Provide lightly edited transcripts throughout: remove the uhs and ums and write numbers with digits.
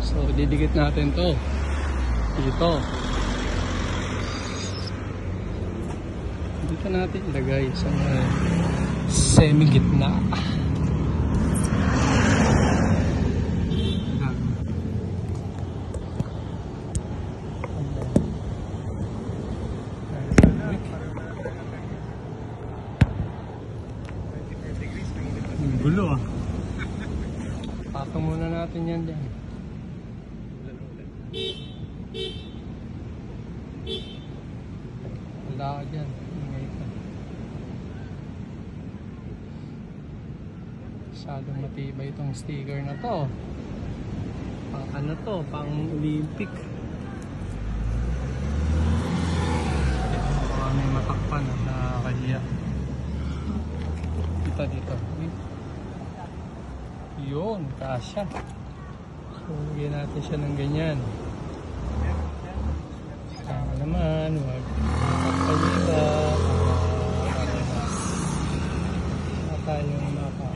So didikit natin to dito. Dito natin ilagay sa semi gitna. Gulo ah. Patong muna natin yan din. Wala ka dyan. Masyadong matibay itong sticker na to. Pang ano to? Pang Olympic. Baka may matakpan na nakakahiya. Dito. Yun, kasya. So, lagyan natin siya ng ganyan. Sama naman, wag magpapalita. Wala tayong mapa.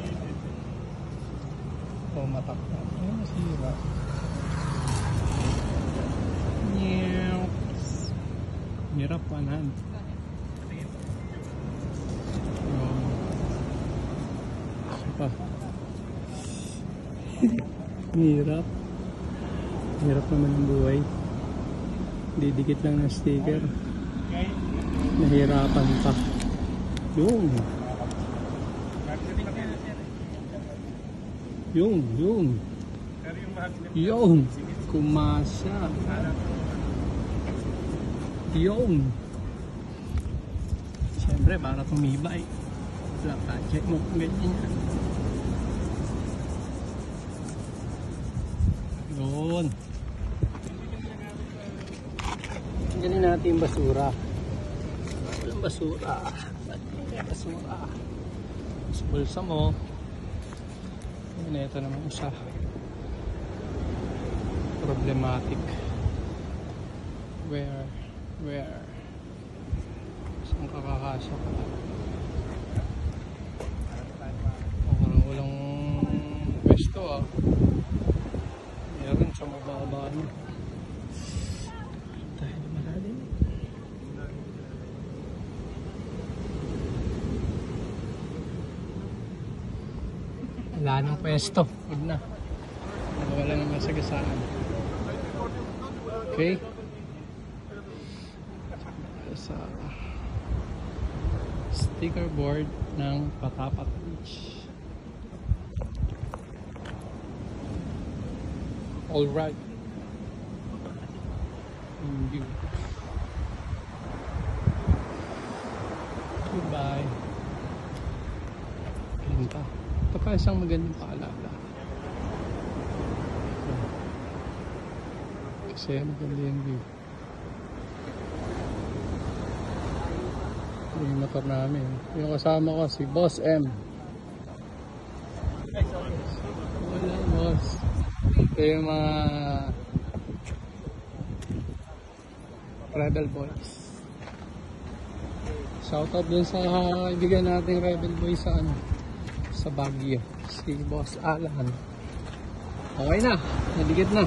O matakpan. Ayun, masira. Hirap panan. Hirap naman ang buhay. Didikit lang ng sticker, nahirapan pa. Yung kumasya. Siyempre para tumibay. Wala pa, check mo kung ganyan yan. Yun. Tanggalin natin yung basura. Walang basura. Ba't may basura? Sa bulsa mo. Yun, ito naman isa. Problematic. Where? Saan kakakasya ka? Walang pwesto ah. Meron sa mababa na. Dahil malalim. Wala nang pwesto. Huwag na. Wala nang masagasaan. Okay? Sa sticker board ng Patapat Beach. Alright. Goodbye. Ganda. Ito pa isang magandang paalala. Kasi maganda yung view. Yung motor namin. Yung kasama ko si Boss M. Wala boss. Ito yung mga Rebel Boys. Shoutout dun sa kaibigan nating Rebel Boys sa Baguio. Si Boss Alan. Okay na. Naligid na.